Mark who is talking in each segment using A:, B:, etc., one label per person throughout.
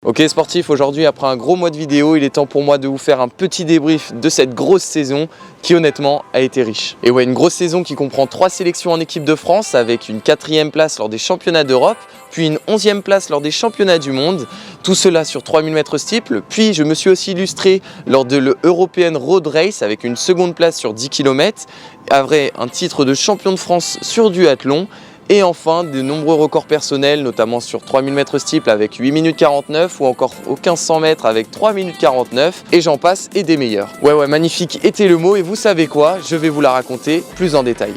A: Ok sportif, aujourd'hui après un gros mois de vidéo, il est temps pour moi de vous faire un petit débrief de cette grosse saison qui honnêtement a été riche. Et ouais, une grosse saison qui comprend 3 sélections en équipe de France avec une 4e place lors des championnats d'Europe, puis une 11e place lors des championnats du monde, tout cela sur 3000 mètres steeple. Puis je me suis aussi illustré lors de l'European Road Race avec une 2e place sur 10 km, avec un titre de champion de France sur duathlon. Et enfin, de nombreux records personnels, notamment sur 3000 mètres steeple avec 8 minutes 49 ou encore au 1500 mètres avec 3 minutes 49 et j'en passe et des meilleurs. Ouais, magnifique était le mot et vous savez quoi, je vais vous la raconter plus en détail.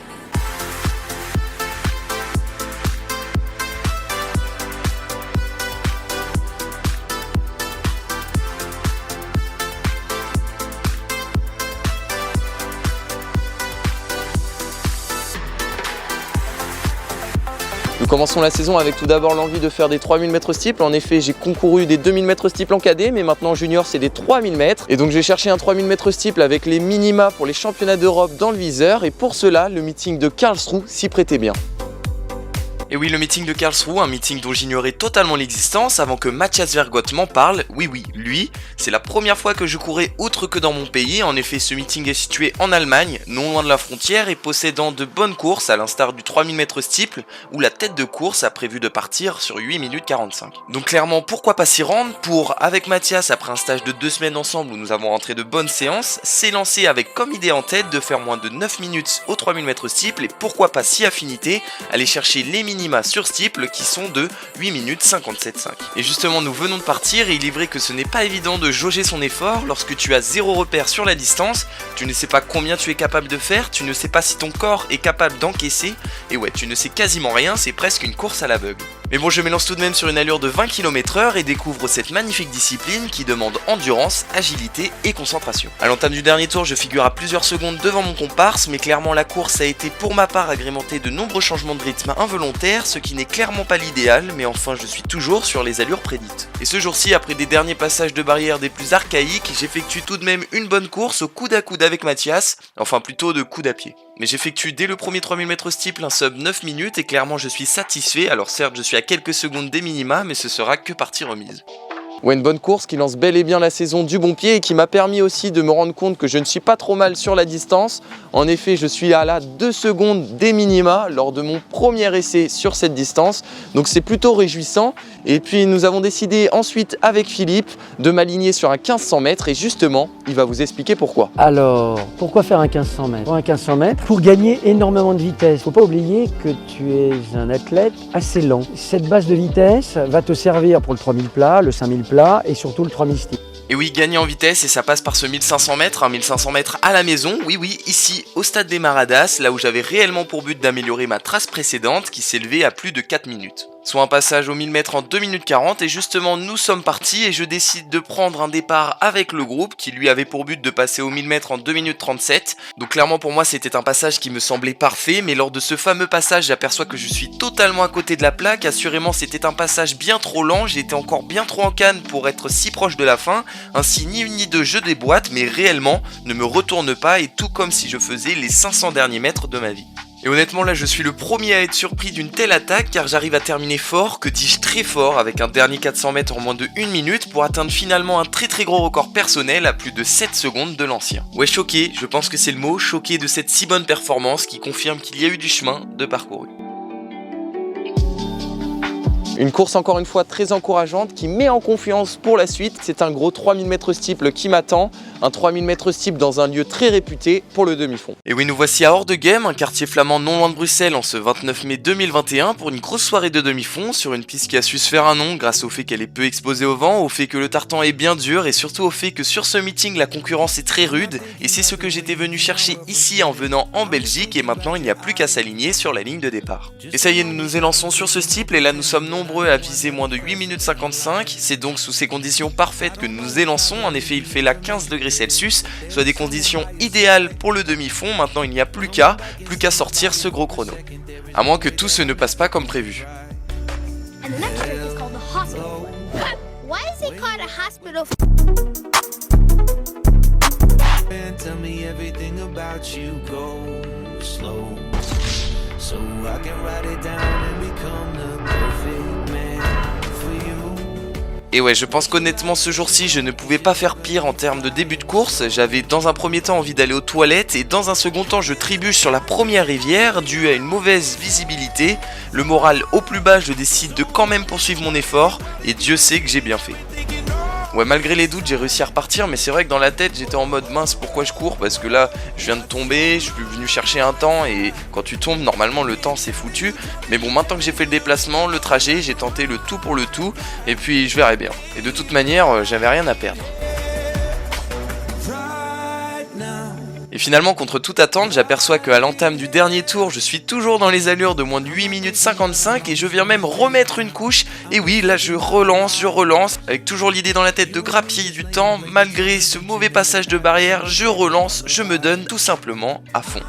A: Nous commençons la saison avec tout d'abord l'envie de faire des 3000 mètres steeple. En effet, j'ai concouru des 2000 mètres steeple en cadet, mais maintenant en junior, c'est des 3000 mètres. Et donc j'ai cherché un 3000 mètres steeple avec les minima pour les championnats d'Europe dans le viseur. Et pour cela, le meeting de Karlsruhe s'y prêtait bien. Et oui, le meeting de Karlsruhe, un meeting dont j'ignorais totalement l'existence avant que Mathias Vergote m'en parle. Oui, lui, c'est la première fois que je courais autre que dans mon pays. En effet, ce meeting est situé en Allemagne, non loin de la frontière et possédant de bonnes courses à l'instar du 3000 mètres steeple où la tête de course a prévu de partir sur 8 minutes 45. Donc clairement, pourquoi pas s'y rendre pour, avec Mathias, après un stage de 2 semaines ensemble où nous avons rentré de bonnes séances, s'élancer avec comme idée en tête de faire moins de 9 minutes au 3000 mètres steeple et pourquoi pas si affinité, aller chercher les minima sur steeple qui sont de 8 minutes 57,5. Et justement nous venons de partir et il est vrai que ce n'est pas évident de jauger son effort lorsque tu as 0 repère sur la distance, tu ne sais pas combien tu es capable de faire, tu ne sais pas si ton corps est capable d'encaisser et ouais tu ne sais quasiment rien, c'est presque une course à l'aveugle. Mais bon, je m'élance tout de même sur une allure de 20 km/h et découvre cette magnifique discipline qui demande endurance, agilité et concentration. À l'entame du dernier tour, je figure à plusieurs secondes devant mon comparse, mais clairement la course a été pour ma part agrémentée de nombreux changements de rythme involontaires, ce qui n'est clairement pas l'idéal, mais enfin je suis toujours sur les allures prédites. Et ce jour-ci, après des derniers passages de barrière des plus archaïques, j'effectue tout de même une bonne course au coude à coude avec Mathias, enfin plutôt de coude à pied. Mais j'effectue dès le premier 3000 mètres steeple un sub 9 minutes et clairement je suis satisfait, alors certes je suis à quelques secondes des minima mais ce sera que partie remise. Ouais, une bonne course qui lance bel et bien la saison du bon pied et qui m'a permis aussi de me rendre compte que je ne suis pas trop mal sur la distance. En effet, je suis à la 2 secondes des minima lors de mon premier essai sur cette distance, donc c'est plutôt réjouissant. Et puis nous avons décidé ensuite avec Philippe de m'aligner sur un 1500 mètres et justement, il va vous expliquer pourquoi.
B: Alors, pourquoi faire un 1500 mètres? Pour un 1500 mètres, pour gagner énormément de vitesse. Faut pas oublier que tu es un athlète assez lent. Cette base de vitesse va te servir pour le 3000 plat, le 5000 plat et surtout le 3000 steeple.
A: Et oui, gagner en vitesse et ça passe par ce 1500 mètres, un 1500 mètres à la maison, oui, ici au stade des Maradas, là où j'avais réellement pour but d'améliorer ma trace précédente qui s'élevait à plus de 4 minutes. Soit un passage aux 1000 mètres en 2 minutes 40 et justement nous sommes partis et je décide de prendre un départ avec le groupe qui lui avait pour but de passer aux 1000 mètres en 2 minutes 37. Donc clairement pour moi c'était un passage qui me semblait parfait, mais lors de ce fameux passage j'aperçois que je suis totalement à côté de la plaque. Assurément c'était un passage bien trop lent, j'étais encore bien trop en canne pour être si proche de la fin. Ainsi ni une ni deux je déboîte, mais réellement ne me retourne pas et tout comme si je faisais les 500 derniers mètres de ma vie. Et honnêtement là je suis le premier à être surpris d'une telle attaque car j'arrive à terminer fort, que dis-je très fort, avec un dernier 400 mètres en moins de 1 minute pour atteindre finalement un très gros record personnel à plus de 7 secondes de l'ancien. Ouais, choqué, je pense que c'est le mot, choqué de cette si bonne performance qui confirme qu'il y a eu du chemin de parcouru. Une course encore une fois très encourageante qui met en confiance pour la suite. C'est un gros 3000 mètres steeple qui m'attend. Un 3000 mètres steeple dans un lieu très réputé pour le demi-fond. Et oui, nous voici à Hordegem, un quartier flamand non loin de Bruxelles en ce 29 mai 2021 pour une grosse soirée de demi-fond sur une piste qui a su se faire un nom grâce au fait qu'elle est peu exposée au vent, au fait que le tartan est bien dur et surtout au fait que sur ce meeting la concurrence est très rude et c'est ce que j'étais venu chercher ici en venant en Belgique et maintenant il n'y a plus qu'à s'aligner sur la ligne de départ. Et ça y est, nous nous élançons sur ce steeple et là nous sommes nombreux à viser moins de 8 minutes 55, c'est donc sous ces conditions parfaites que nous nous élançons. En effet il fait là 15 degrés Celsius, soit des conditions idéales pour le demi-fond. Maintenant il n'y a plus qu'à sortir ce gros chrono. À moins que tout se ne passe pas comme prévu. Et ouais, je pense qu'honnêtement ce jour-ci je ne pouvais pas faire pire en termes de début de course. J'avais dans un premier temps envie d'aller aux toilettes et dans un second temps je trébuche sur la première rivière due à une mauvaise visibilité. Le moral au plus bas, je décide de quand même poursuivre mon effort et Dieu sait que j'ai bien fait. Ouais, malgré les doutes, j'ai réussi à repartir, mais c'est vrai que dans la tête, j'étais en mode mince, pourquoi je cours? Parce que là, je viens de tomber, je suis venu chercher un temps, et quand tu tombes, normalement, le temps, c'est foutu. Mais bon, maintenant que j'ai fait le déplacement, le trajet, j'ai tenté le tout pour le tout, et puis je verrai bien. Et de toute manière, j'avais rien à perdre. Et finalement, contre toute attente, j'aperçois qu'à l'entame du dernier tour, je suis toujours dans les allures de moins de 8 minutes 55 et je viens même remettre une couche. Et oui, là je relance, avec toujours l'idée dans la tête de grappiller du temps. Malgré ce mauvais passage de barrière, je relance, je me donne tout simplement à fond.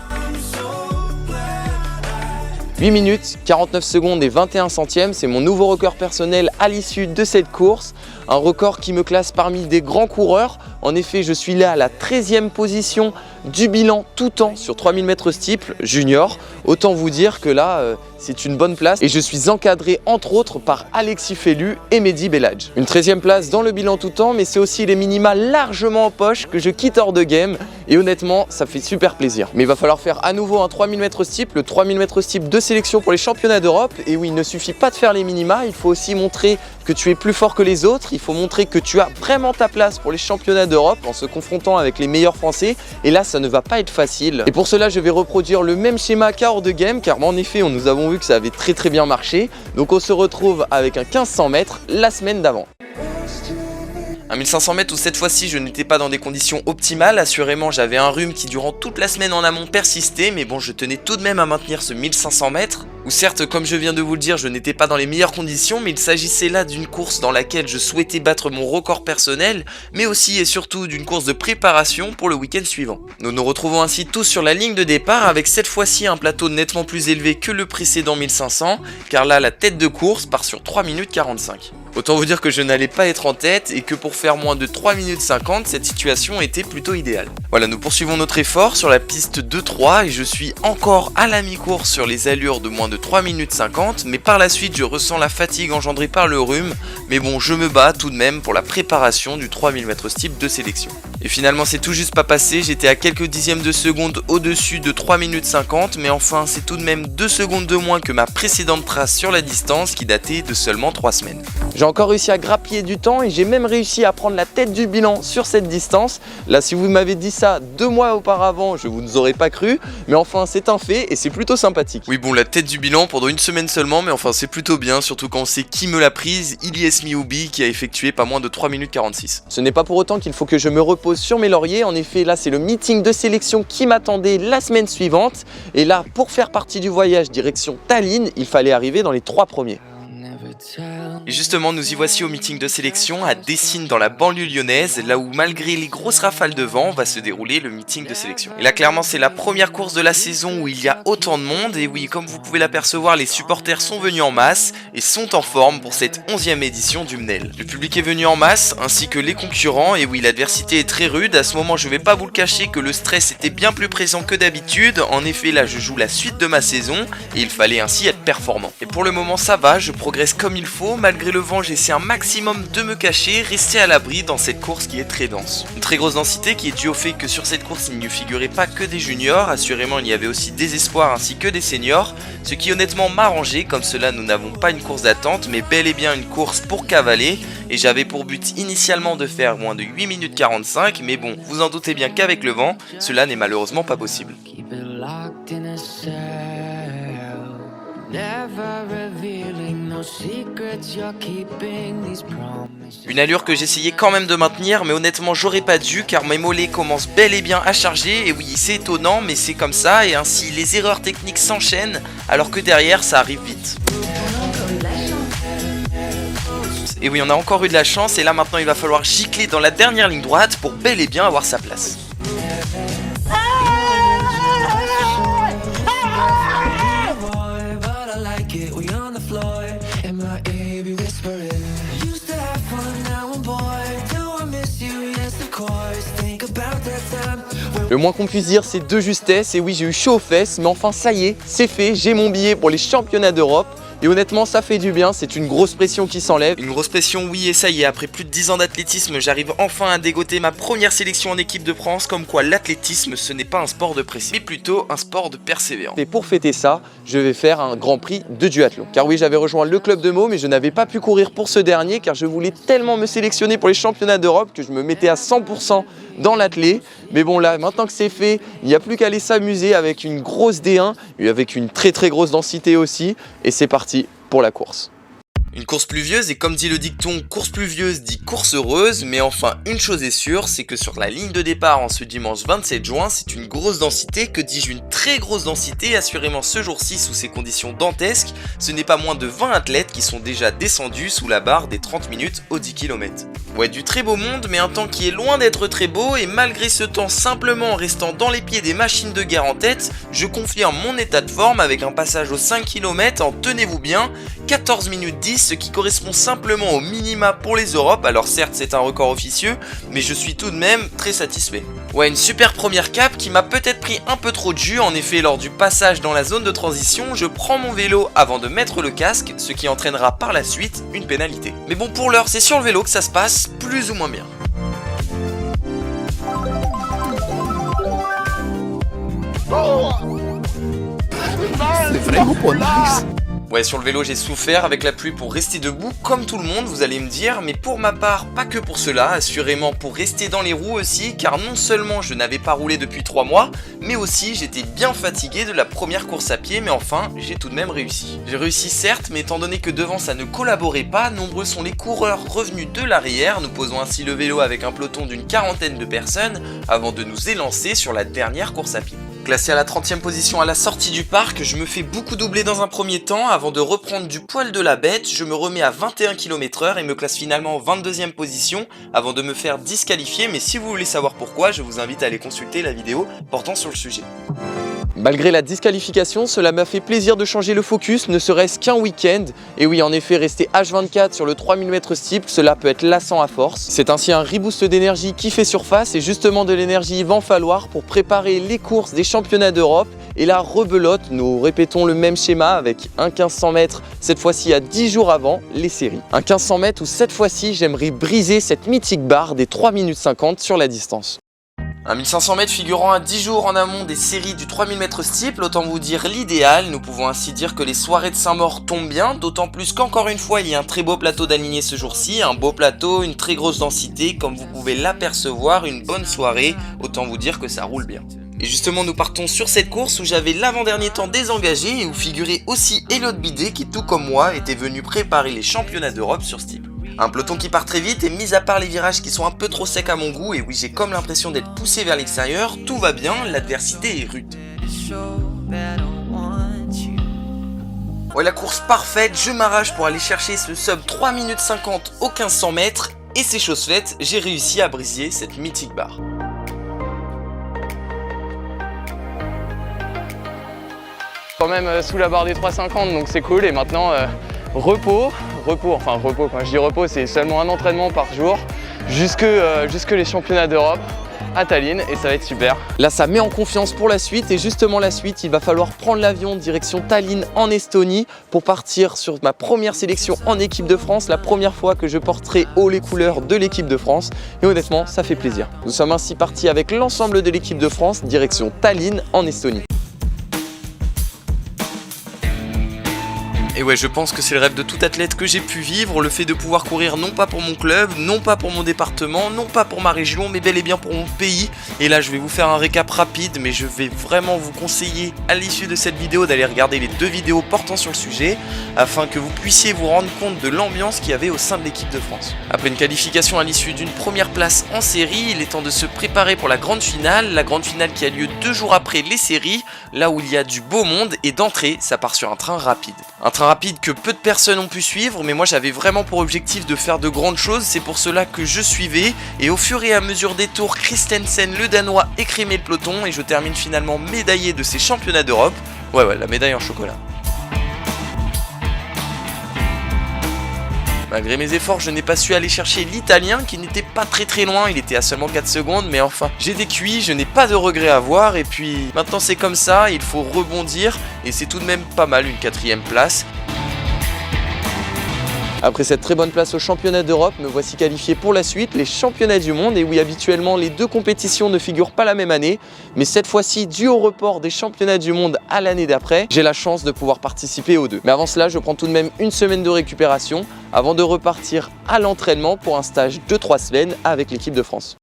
A: 8 minutes, 49 secondes et 21 centièmes, c'est mon nouveau record personnel à l'issue de cette course. Un record qui me classe parmi des grands coureurs. En effet, je suis là à la 13e position du bilan tout temps sur 3000 mètres steeple junior. Autant vous dire que là, c'est une bonne place et je suis encadré entre autres par Alexis Fellu et Mehdi Belhadj. Une 13e place dans le bilan tout temps, mais c'est aussi les minima largement en poche que je quitte hors de game et honnêtement, ça fait super plaisir. Mais il va falloir faire à nouveau un 3000 mètres steeple, le 3000 mètres steeple de sélection pour les championnats d'Europe. Et oui, il ne suffit pas de faire les minima, il faut aussi montrer que tu es plus fort que les autres, il faut montrer que tu as vraiment ta place pour les championnats d'Europe en se confrontant avec les meilleurs français et là ça ne va pas être facile. Et pour cela je vais reproduire le même schéma qu'à hors de game car en effet nous avons vu que ça avait très bien marché. Donc on se retrouve avec un 1500 mètres la semaine d'avant. Un 1500 mètres où cette fois-ci je n'étais pas dans des conditions optimales, assurément j'avais un rhume qui durant toute la semaine en amont persistait, mais bon je tenais tout de même à maintenir ce 1500 mètres, où certes comme je viens de vous le dire je n'étais pas dans les meilleures conditions, mais il s'agissait là d'une course dans laquelle je souhaitais battre mon record personnel, mais aussi et surtout d'une course de préparation pour le week-end suivant. Nous nous retrouvons ainsi tous sur la ligne de départ avec cette fois-ci un plateau nettement plus élevé que le précédent 1500, car là la tête de course part sur 3 minutes 45. Autant vous dire que je n'allais pas être en tête et que pour faire moins de 3 minutes 50, cette situation était plutôt idéale. Voilà, nous poursuivons notre effort sur la piste 2-3 et je suis encore à la mi-course sur les allures de moins de 3 minutes 50, mais par la suite je ressens la fatigue engendrée par le rhume, mais bon je me bats tout de même pour la préparation du 3000 mètres steeple de sélection. Et finalement c'est tout juste pas passé, j'étais à quelques dixièmes de seconde au-dessus de 3 minutes 50, mais enfin c'est tout de même 2 secondes de moins que ma précédente trace sur la distance qui datait de seulement 3 semaines. J'ai encore réussi à grappiller du temps et j'ai même réussi à prendre la tête du bilan sur cette distance. Là, si vous m'avez dit ça 2 mois auparavant, je vous aurais pas cru. Mais enfin, c'est un fait et c'est plutôt sympathique. Oui, bon, la tête du bilan pendant une semaine seulement, mais enfin, c'est plutôt bien, surtout quand on sait qui me l'a prise, Ilyes Mioubi, qui a effectué pas moins de 3 minutes 46. Ce n'est pas pour autant qu'il faut que je me repose sur mes lauriers. En effet, là, c'est le meeting de sélection qui m'attendait la semaine suivante. Et là, pour faire partie du voyage direction Tallinn, il fallait arriver dans les 3 premiers. Et justement, nous y voici au meeting de sélection à Dessines dans la banlieue lyonnaise, là où malgré les grosses rafales de vent va se dérouler le meeting de sélection. Et là clairement c'est la première course de la saison où il y a autant de monde et oui, comme vous pouvez l'apercevoir, les supporters sont venus en masse et sont en forme pour cette 11e édition du MNEL. Le public est venu en masse ainsi que les concurrents et oui, l'adversité est très rude. À ce moment je vais pas vous le cacher que le stress était bien plus présent que d'habitude. En effet là je joue la suite de ma saison et il fallait ainsi être performant. Et pour le moment ça va, je progresse comme il faut, malgré le vent j'essaie un maximum de me cacher, rester à l'abri dans cette course qui est très dense. Une très grosse densité qui est due au fait que sur cette course il ne figurait pas que des juniors, assurément il y avait aussi des espoirs ainsi que des seniors, ce qui honnêtement m'a arrangé, comme cela nous n'avons pas une course d'attente mais bel et bien une course pour cavaler, et j'avais pour but initialement de faire moins de 8 minutes 45, mais bon, vous en doutez bien qu'avec le vent, cela n'est malheureusement pas possible. Une allure que j'essayais quand même de maintenir, mais honnêtement j'aurais pas dû car mes mollets commencent bel et bien à charger. Et oui, c'est étonnant mais c'est comme ça, et ainsi les erreurs techniques s'enchaînent alors que derrière ça arrive vite. Et oui, on a encore eu de la chance et là maintenant il va falloir gicler dans la dernière ligne droite pour bel et bien avoir sa place. Le moins qu'on puisse dire, c'est de justesse. Et oui, j'ai eu chaud aux fesses, mais enfin ça y est, c'est fait, j'ai mon billet pour les championnats d'Europe. Et honnêtement, ça fait du bien, c'est une grosse pression qui s'enlève. Une grosse pression, oui, et ça y est, après plus de 10 ans d'athlétisme, j'arrive enfin à dégoter ma première sélection en équipe de France, comme quoi l'athlétisme, ce n'est pas un sport de pression, mais plutôt un sport de persévérance. Et pour fêter ça, je vais faire un grand prix de duathlon. Car oui, j'avais rejoint le club de Meaux, mais je n'avais pas pu courir pour ce dernier, car je voulais tellement me sélectionner pour les championnats d'Europe que je me mettais à 100% dans l'athlé. Mais bon là, maintenant que c'est fait, il n'y a plus qu'à aller s'amuser avec une grosse D1, et avec une très grosse densité aussi, et c'est parti pour la course. Une course pluvieuse, et comme dit le dicton, course pluvieuse dit course heureuse, mais enfin une chose est sûre, c'est que sur la ligne de départ en ce dimanche 27 juin, c'est une grosse densité, que dis-je, une très grosse densité, assurément ce jour-ci sous ces conditions dantesques, ce n'est pas moins de 20 athlètes qui sont déjà descendus sous la barre des 30 minutes aux 10 km. Ouais, du très beau monde, mais un temps qui est loin d'être très beau, et malgré ce temps simplement en restant dans les pieds des machines de guerre en tête, je confirme mon état de forme avec un passage aux 5 km en, tenez-vous bien, 14 minutes 10, ce qui correspond simplement au minima pour les Europes. Alors certes c'est un record officieux, mais je suis tout de même très satisfait. Ouais, une super première cape qui m'a peut-être pris un peu trop de jus. En effet, lors du passage dans la zone de transition, je prends mon vélo avant de mettre le casque, ce qui entraînera par la suite une pénalité. Mais bon, pour l'heure c'est sur le vélo que ça se passe plus ou moins bien.
C: C'est vraiment pas nice.
A: Ouais, sur le vélo j'ai souffert avec la pluie pour rester debout comme tout le monde, vous allez me dire, mais pour ma part pas que pour cela, assurément pour rester dans les roues aussi, car non seulement je n'avais pas roulé depuis 3 mois, mais aussi j'étais bien fatigué de la première course à pied, mais enfin j'ai tout de même réussi. J'ai réussi certes, mais étant donné que devant ça ne collaborait pas, nombreux sont les coureurs revenus de l'arrière, nous posons ainsi le vélo avec un peloton d'une 40aine de personnes avant de nous élancer sur la dernière course à pied. Classé à la 30e position à la sortie du parc, je me fais beaucoup doubler dans un premier temps, avant de reprendre du poil de la bête, je me remets à 21 km/h et me classe finalement en 22e position, avant de me faire disqualifier, mais si vous voulez savoir pourquoi, je vous invite à aller consulter la vidéo portant sur le sujet. Malgré la disqualification, cela m'a fait plaisir de changer le focus, ne serait-ce qu'un week-end. Et oui, en effet, rester H24 sur le 3000 m steeple, cela peut être lassant à force. C'est ainsi un reboost d'énergie qui fait surface, et justement de l'énergie il va en falloir pour préparer les courses des championnats d'Europe. Et là, rebelote, nous répétons le même schéma avec un 1500 mètres, cette fois-ci à 10 jours avant les séries. Un 1500 mètres où cette fois-ci, j'aimerais briser cette mythique barre des 3 minutes 50 sur la distance. Un 1500 mètres figurant à 10 jours en amont des séries du 3000 m steeple, autant vous dire l'idéal. Nous pouvons ainsi dire que les soirées de Saint-Maur tombent bien, d'autant plus qu'encore une fois il y a un très beau plateau d'aligné ce jour-ci, un beau plateau, une très grosse densité, comme vous pouvez l'apercevoir, une bonne soirée, autant vous dire que ça roule bien. Et justement nous partons sur cette course où j'avais l'avant-dernier temps désengagé et où figurait aussi Elliot Bidet qui tout comme moi était venu préparer les championnats d'Europe sur steeple. Un peloton qui part très vite et mis à part les virages qui sont un peu trop secs à mon goût, et oui j'ai comme l'impression d'être poussé vers l'extérieur, tout va bien, l'adversité est rude. Ouais, la course parfaite, je m'arrache pour aller chercher ce sub 3 minutes 50 au 1500 mètres, et c'est chose faite, j'ai réussi à briser cette mythique barre. Quand même sous la barre des 3,50, donc c'est cool, et maintenant repos, quand je dis repos c'est seulement un entraînement par jour jusque les championnats d'Europe à Tallinn, et ça va être super. Là ça met en confiance pour la suite, et justement la suite il va falloir prendre l'avion direction Tallinn en Estonie pour partir sur ma première sélection en équipe de France, la première fois que je porterai haut les couleurs de l'équipe de France, et honnêtement ça fait plaisir. Nous sommes ainsi partis avec l'ensemble de l'équipe de France direction Tallinn en Estonie. Et ouais, je pense que c'est le rêve de tout athlète que j'ai pu vivre, le fait de pouvoir courir non pas pour mon club, non pas pour mon département, non pas pour ma région, mais bel et bien pour mon pays. Et là, je vais vous faire un récap rapide, mais je vais vraiment vous conseiller à l'issue de cette vidéo d'aller regarder les 2 vidéos portant sur le sujet, afin que vous puissiez vous rendre compte de l'ambiance qu'il y avait au sein de l'équipe de France. Après une qualification à l'issue d'une première place en série, il est temps de se préparer pour la grande finale qui a lieu 2 jours après les séries, là où il y a du beau monde, et d'entrée, ça part sur un train rapide. Un train rapide que peu de personnes ont pu suivre, mais moi j'avais vraiment pour objectif de faire de grandes choses, c'est pour cela que je suivais, et au fur et à mesure des tours, Christensen le Danois écrémait le peloton, et je termine finalement médaillé de ces championnats d'Europe. Ouais, la médaille en chocolat. Malgré mes efforts, je n'ai pas su aller chercher l'Italien qui n'était pas très loin, il était à seulement 4 secondes, mais enfin, j'étais cuit, je n'ai pas de regrets à avoir, et puis maintenant c'est comme ça, il faut rebondir, et c'est tout de même pas mal une 4e place. Après cette très bonne place au championnat d'Europe, me voici qualifié pour la suite, les championnats du monde. Et oui, habituellement, les deux compétitions ne figurent pas la même année, mais cette fois-ci, dû au report des championnats du monde à l'année d'après, j'ai la chance de pouvoir participer aux deux. Mais avant cela, je prends tout de même une semaine de récupération avant de repartir à l'entraînement pour un stage de 3 semaines avec l'équipe de France.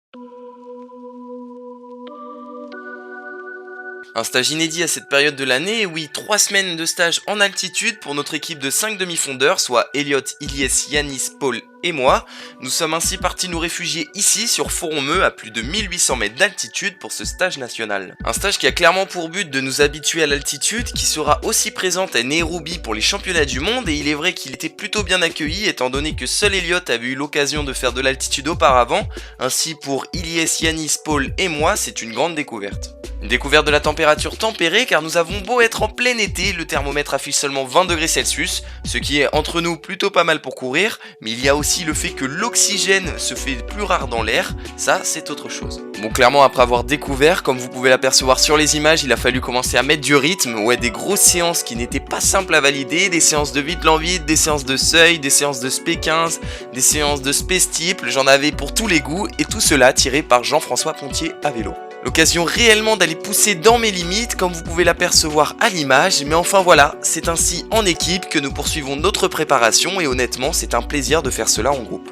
A: Un stage inédit à cette période de l'année, et oui, 3 semaines de stage en altitude pour notre équipe de 5 demi-fondeurs, soit Elliot, Ilyes, Yanis, Paul et moi. Nous sommes ainsi partis nous réfugier ici sur Foronmeux à plus de 1800 mètres d'altitude pour ce stage national. Un stage qui a clairement pour but de nous habituer à l'altitude, qui sera aussi présente à Nairobi pour les championnats du monde, et il est vrai qu'il était plutôt bien accueilli étant donné que seul Elliot avait eu l'occasion de faire de l'altitude auparavant. Ainsi pour Ilyes, Yanis, Paul et moi, c'est une grande découverte. Une découverte de la température tempérée car nous avons beau être en plein été, le thermomètre affiche seulement 20 degrés Celsius, ce qui est entre nous plutôt pas mal pour courir, mais il y a aussi le fait que l'oxygène se fait plus rare dans l'air, ça c'est autre chose. Bon, clairement après avoir découvert, comme vous pouvez l'apercevoir sur les images, il a fallu commencer à mettre du rythme, ouais, des grosses séances qui n'étaient pas simples à valider, des séances de vide-l'envide, des séances de seuil, des séances de SP15, des séances de SP-steeple, j'en avais pour tous les goûts, et tout cela tiré par Jean-François Pontier à vélo. L'occasion réellement d'aller pousser dans mes limites comme vous pouvez l'apercevoir à l'image, mais enfin voilà, c'est ainsi en équipe que nous poursuivons notre préparation et honnêtement c'est un plaisir de faire cela en groupe.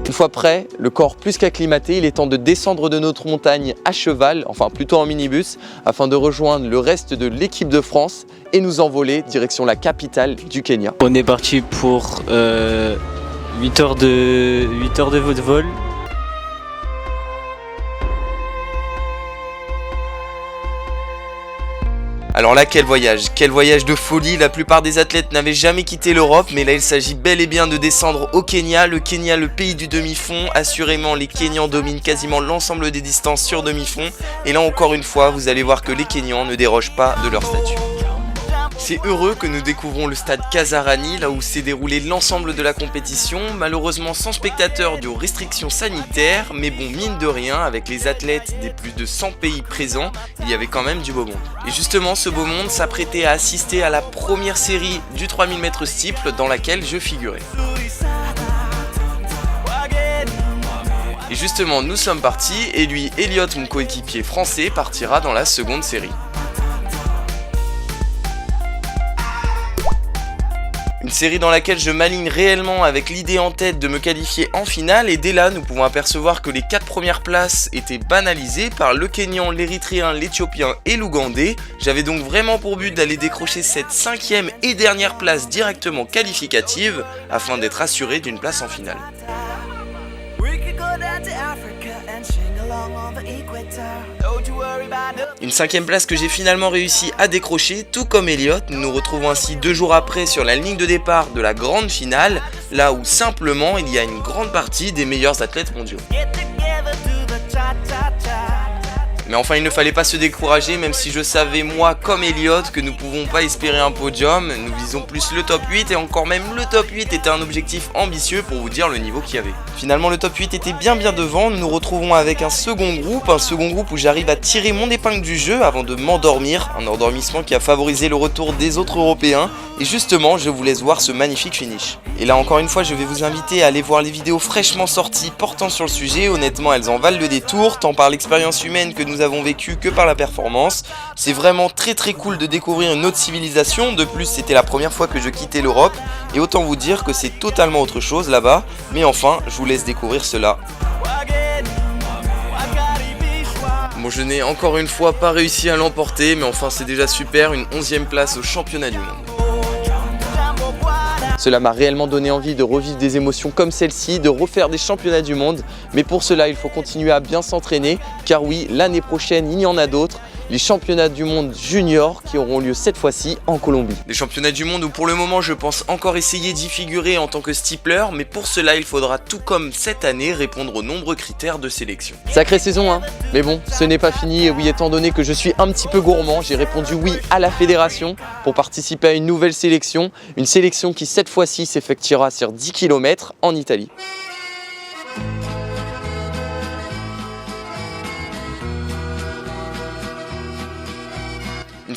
A: Une fois prêt, le corps plus qu'acclimaté, il est temps de descendre de notre montagne à cheval, enfin plutôt en minibus, afin de rejoindre le reste de l'équipe de France et nous envoler direction la capitale du Kenya.
D: On est parti pour 8 heures de vol.
A: Alors là, quel voyage de folie. La plupart des athlètes n'avaient jamais quitté l'Europe, mais là il s'agit bel et bien de descendre au Kenya. Le Kenya, le pays du demi-fond. Assurément, les Kenyans dominent quasiment l'ensemble des distances sur demi-fond. Et là encore une fois, vous allez voir que les Kenyans ne dérogent pas de leur statut. C'est heureux que nous découvrons le stade Kasarani, là où s'est déroulé l'ensemble de la compétition, malheureusement sans spectateurs dû aux restrictions sanitaires, mais bon, mine de rien, avec les athlètes des plus de 100 pays présents, il y avait quand même du beau monde. Et justement, ce beau monde s'apprêtait à assister à la première série du 3000 mètres steeple dans laquelle je figurais. Et justement, nous sommes partis, et lui, Elliot, mon coéquipier français, partira dans la seconde série. Une série dans laquelle je m'aligne réellement avec l'idée en tête de me qualifier en finale et dès là nous pouvons apercevoir que les 4 premières places étaient banalisées par le Kenyan, l'Érythréen, l'Éthiopien et l'Ougandais. J'avais donc vraiment pour but d'aller décrocher cette 5e et dernière place directement qualificative afin d'être assuré d'une place en finale. Une 5e place que j'ai finalement réussi à décrocher, tout comme Elliot. Nous nous retrouvons ainsi 2 jours après sur la ligne de départ de la grande finale, là où simplement il y a une grande partie des meilleurs athlètes mondiaux. Mais enfin il ne fallait pas se décourager, même si je savais moi comme Elliot que nous ne pouvons pas espérer un podium. Nous visons plus le top 8 et encore même le top 8 était un objectif ambitieux pour vous dire le niveau qu'il y avait. Finalement le top 8 était bien devant, nous nous retrouvons avec un second groupe où j'arrive à tirer mon épingle du jeu avant de m'endormir, un endormissement qui a favorisé le retour des autres Européens et justement je vous laisse voir ce magnifique finish. Et là encore une fois je vais vous inviter à aller voir les vidéos fraîchement sorties portant sur le sujet, honnêtement elles en valent le détour, tant par l'expérience humaine que nous avons vécue que par la performance. C'est vraiment très cool de découvrir une autre civilisation, de plus c'était la première fois que je quittais l'Europe et autant vous dire que c'est totalement autre chose là-bas, mais enfin je vous laisse découvrir cela. Bon, je n'ai encore une fois pas réussi à l'emporter, mais enfin c'est déjà super, une 11e place au championnat du monde. Cela m'a réellement donné envie de revivre des émotions comme celle-ci, de refaire des championnats du monde. Mais pour cela, il faut continuer à bien s'entraîner, car oui, l'année prochaine, il y en a d'autres. Les championnats du monde juniors qui auront lieu cette fois-ci en Colombie. Des championnats du monde où pour le moment je pense encore essayer d'y figurer en tant que steepler, mais pour cela il faudra tout comme cette année répondre aux nombreux critères de sélection. Sacrée saison hein, mais bon ce n'est pas fini et oui étant donné que je suis un petit peu gourmand, j'ai répondu oui à la fédération pour participer à une nouvelle sélection. Une sélection qui cette fois-ci s'effectuera sur 10 km en Italie.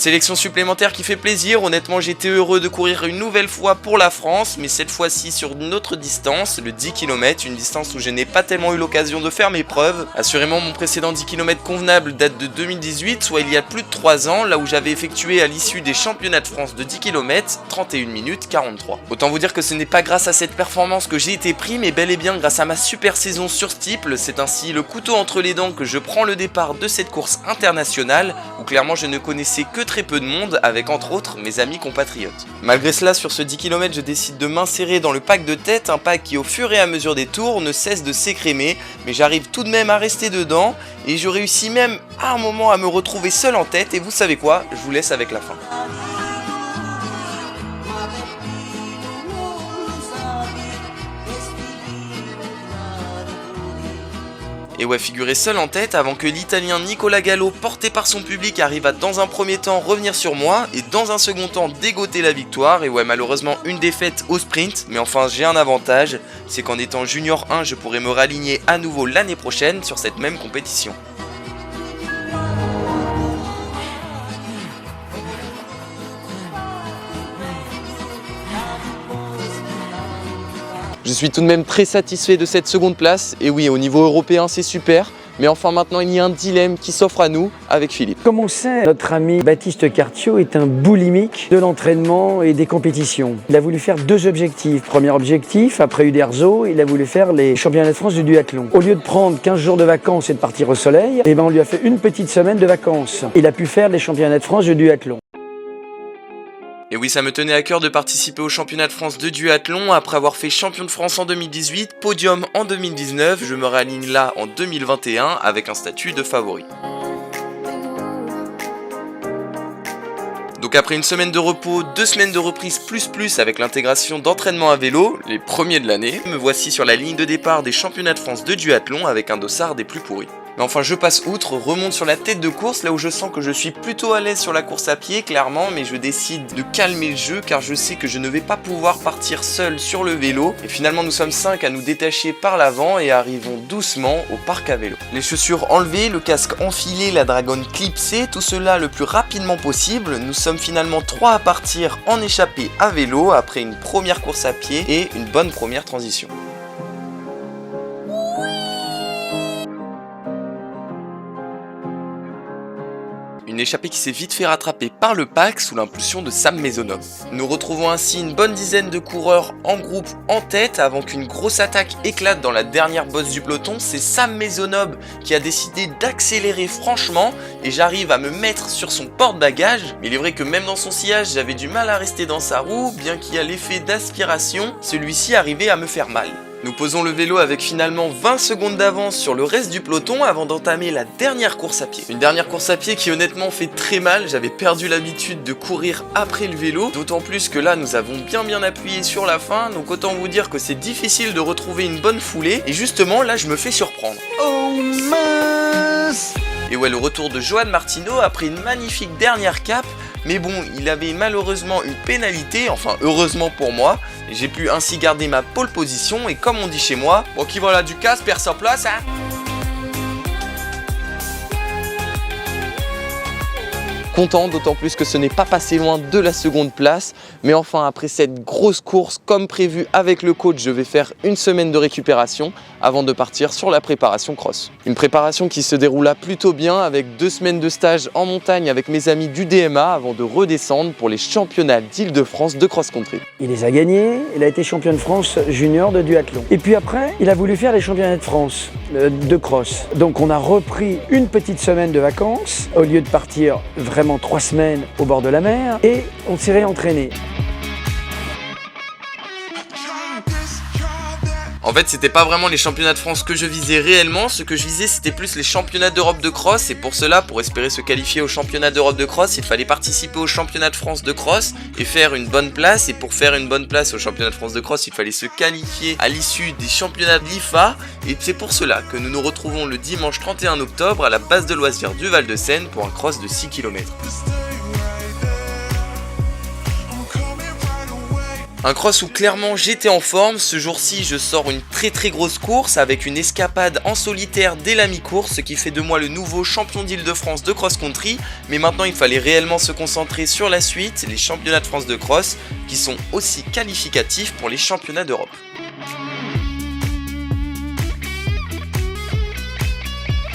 A: sélection supplémentaire qui fait plaisir, honnêtement j'étais heureux de courir une nouvelle fois pour la France, mais cette fois-ci sur une autre distance, le 10 km, une distance où je n'ai pas tellement eu l'occasion de faire mes preuves. Assurément mon précédent 10 km convenable date de 2018, soit il y a plus de 3 ans, là où j'avais effectué à l'issue des championnats de France de 10 km, 31 minutes 43. Autant vous dire que ce n'est pas grâce à cette performance que j'ai été pris, mais bel et bien grâce à ma super saison sur Steeple. C'est ainsi le couteau entre les dents que je prends le départ de cette course internationale, où clairement je ne connaissais que très peu de monde, avec entre autres mes amis compatriotes. Malgré cela, sur ce 10 km, je décide de m'insérer dans le pack de tête, un pack qui au fur et à mesure des tours ne cesse de s'écrémer, mais j'arrive tout de même à rester dedans, et je réussis même à un moment à me retrouver seul en tête, et vous savez quoi, je vous laisse avec la fin. Et ouais, figurez seul en tête avant que l'Italien Nicola Gallo, porté par son public, arrive à dans un premier temps revenir sur moi et dans un second temps dégoter la victoire. Et ouais, malheureusement une défaite au sprint, mais enfin j'ai un avantage, c'est qu'en étant junior 1, je pourrais me raligner à nouveau l'année prochaine sur cette même compétition. Je suis tout de même très satisfait de cette seconde place, et oui, au niveau européen c'est super, mais enfin maintenant il y a un dilemme qui s'offre à nous avec Philippe.
B: Comme on sait, notre ami Baptiste Cartiot est un boulimique de l'entraînement et des compétitions. Il a voulu faire 2 objectifs. Premier objectif, après Uderzo, il a voulu faire les championnats de France du duathlon. Au lieu de prendre 15 jours de vacances et de partir au soleil, on lui a fait une petite semaine de vacances. Il a pu faire les championnats de France du duathlon.
A: Et oui, ça me tenait à cœur de participer au championnat de France de duathlon. Après avoir fait champion de France en 2018, podium en 2019, je me réaligne là en 2021 avec un statut de favori. Donc après une semaine de repos, 2 semaines de reprise plus avec l'intégration d'entraînement à vélo, les premiers de l'année, me voici sur la ligne de départ des championnats de France de duathlon avec un dossard des plus pourris. Mais enfin je passe outre, remonte sur la tête de course, là où je sens que je suis plutôt à l'aise sur la course à pied clairement, mais je décide de calmer le jeu car je sais que je ne vais pas pouvoir partir seul sur le vélo. Et finalement nous sommes 5 à nous détacher par l'avant et arrivons doucement au parc à vélo. Les chaussures enlevées, le casque enfilé, la dragonne clipsée, tout cela le plus rapidement possible. Nous sommes finalement 3 à partir en échappée à vélo après une première course à pied et une bonne première transition. Une échappée qui s'est vite fait rattraper par le pack sous l'impulsion de Sam Maisonneuve. Nous retrouvons ainsi une bonne dizaine de coureurs en groupe en tête avant qu'une grosse attaque éclate dans la dernière bosse du peloton. C'est Sam Maisonneuve qui a décidé d'accélérer franchement et j'arrive à me mettre sur son porte-bagages. Mais il est vrai que même dans son sillage, j'avais du mal à rester dans sa roue, bien qu'il y a l'effet d'aspiration, celui-ci arrivait à me faire mal. Nous posons le vélo avec finalement 20 secondes d'avance sur le reste du peloton avant d'entamer la dernière course à pied. Une dernière course à pied qui honnêtement fait très mal, j'avais perdu l'habitude de courir après le vélo, d'autant plus que là nous avons bien appuyé sur la fin, donc autant vous dire que c'est difficile de retrouver une bonne foulée, et justement là je me fais surprendre.
C: Oh mince!
A: Et ouais, le retour de Johan Martino après une magnifique dernière cape, mais bon, il avait malheureusement une pénalité, enfin heureusement pour moi, et j'ai pu ainsi garder ma pole position, et comme on dit chez moi, bon qui voilà du casse, perd sa place, hein. Content, d'autant plus que ce n'est pas passé loin de la seconde place. Mais enfin, après cette grosse course, comme prévu avec le coach, je vais faire une semaine de récupération avant de partir sur la préparation cross. Une préparation qui se déroula plutôt bien avec 2 semaines de stage en montagne avec mes amis du DMA avant de redescendre pour les championnats d'Île-de-France de cross-country.
B: Il les a gagnés, il a été champion de France junior de duathlon. Et puis après, il a voulu faire les championnats de France de cross. Donc on a repris une petite semaine de vacances au lieu de partir vraiment 3 semaines au bord de la mer et on s'est réentraîné.
A: En fait, c'était pas vraiment les championnats de France que je visais réellement, ce que je visais c'était plus les championnats d'Europe de cross, et pour cela, pour espérer se qualifier aux championnats d'Europe de cross, il fallait participer aux championnats de France de cross et faire une bonne place, et pour faire une bonne place aux championnats de France de cross, il fallait se qualifier à l'issue des championnats de l'IFA, et c'est pour cela que nous nous retrouvons le dimanche 31 octobre à la base de loisirs du Val-de-Seine pour un cross de 6 km. Un cross où clairement j'étais en forme. Ce jour-ci je sors une très grosse course avec une escapade en solitaire dès la mi-course, ce qui fait de moi le nouveau champion d'Île-de-France de cross-country. Mais maintenant il fallait réellement se concentrer sur la suite, les championnats de France de cross qui sont aussi qualificatifs pour les championnats d'Europe.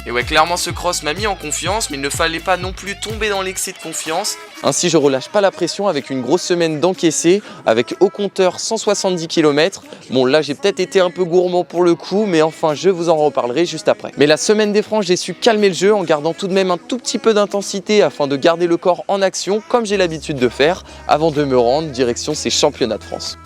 A: Et ouais, clairement ce cross m'a mis en confiance, mais il ne fallait pas non plus tomber dans l'excès de confiance. Ainsi je relâche pas la pression avec une grosse semaine d'encaissé, avec au compteur 170 km. Bon là j'ai peut-être été un peu gourmand pour le coup, mais enfin je vous en reparlerai juste après. Mais la semaine des franches, j'ai su calmer le jeu en gardant tout de même un tout petit peu d'intensité afin de garder le corps en action comme j'ai l'habitude de faire, avant de me rendre direction ces championnats de France.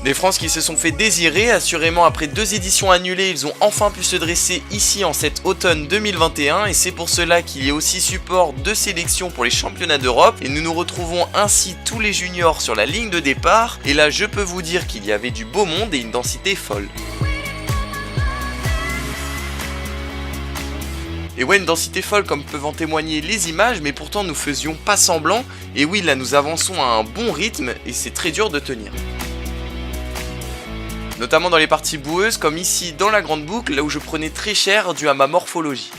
A: Des France qui se sont fait désirer, assurément après 2 éditions annulées, ils ont enfin pu se dresser ici en cet automne 2021 et c'est pour cela qu'il y a aussi support de sélection pour les championnats d'Europe et nous nous retrouvons ainsi tous les juniors sur la ligne de départ et là je peux vous dire qu'il y avait du beau monde et une densité folle. Et ouais, une densité folle comme peuvent en témoigner les images, mais pourtant nous faisions pas semblant et oui là nous avançons à un bon rythme et c'est très dur de tenir. Notamment dans les parties boueuses comme ici dans la grande boucle là où je prenais très cher dû à ma morphologie.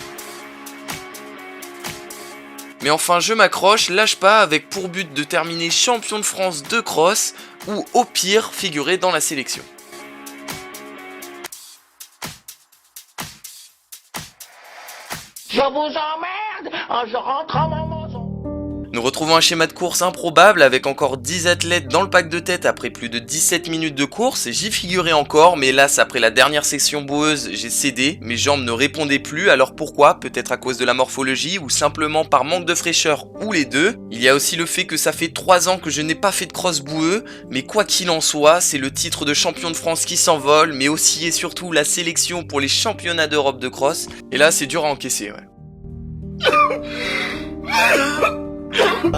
A: Mais enfin je m'accroche, lâche pas avec pour but de terminer champion de France de cross ou au pire figurer dans la sélection.
C: Je vous emmerde, je rentre à mon maison.
A: Nous retrouvons un schéma de course improbable avec encore 10 athlètes dans le pack de tête après plus de 17 minutes de course. J'y figurais encore, mais hélas après la dernière section boueuse, j'ai cédé. Mes jambes ne répondaient plus, alors pourquoi? Peut-être à cause de la morphologie ou simplement par manque de fraîcheur ou les deux. Il y a aussi le fait que ça fait 3 ans que je n'ai pas fait de cross boueux, mais quoi qu'il en soit, c'est le titre de champion de France qui s'envole, mais aussi et surtout la sélection pour les championnats d'Europe de cross. Et là c'est dur à encaisser, ouais.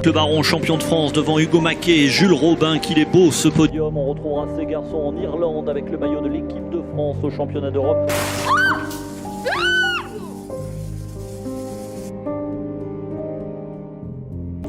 E: Le baron champion de France devant Hugo Maquet et Jules Robin, qu'il est beau ce podium. On retrouvera ces garçons en Irlande avec le maillot de l'équipe de France au championnat d'Europe.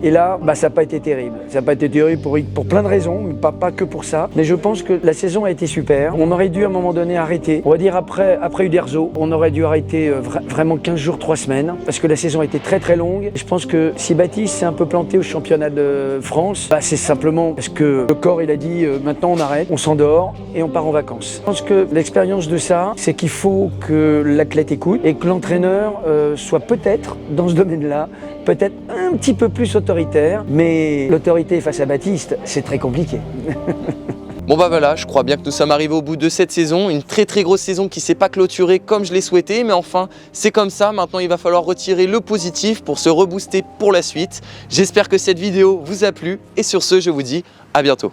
B: Et là, ça n'a pas été terrible. Ça n'a pas été terrible pour plein de raisons, mais pas que pour ça. Mais je pense que la saison a été super. On aurait dû à un moment donné arrêter. On va dire après Uderzo, on aurait dû arrêter vraiment 15 jours, 3 semaines, parce que la saison a été très longue. Je pense que si Baptiste s'est un peu planté au championnat de France, c'est simplement parce que le corps il a dit maintenant on arrête, on s'endort et on part en vacances. Je pense que l'expérience de ça, c'est qu'il faut que l'athlète écoute et que l'entraîneur soit peut-être dans ce domaine-là, peut-être un petit peu plus autoritaire, mais l'autorité face à Baptiste, c'est très compliqué.
A: Bon bah voilà, je crois bien que nous sommes arrivés au bout de cette saison, une très grosse saison qui s'est pas clôturée comme je l'ai souhaité, mais enfin c'est comme ça, maintenant il va falloir retirer le positif pour se rebooster pour la suite. J'espère que cette vidéo vous a plu et sur ce je vous dis à bientôt.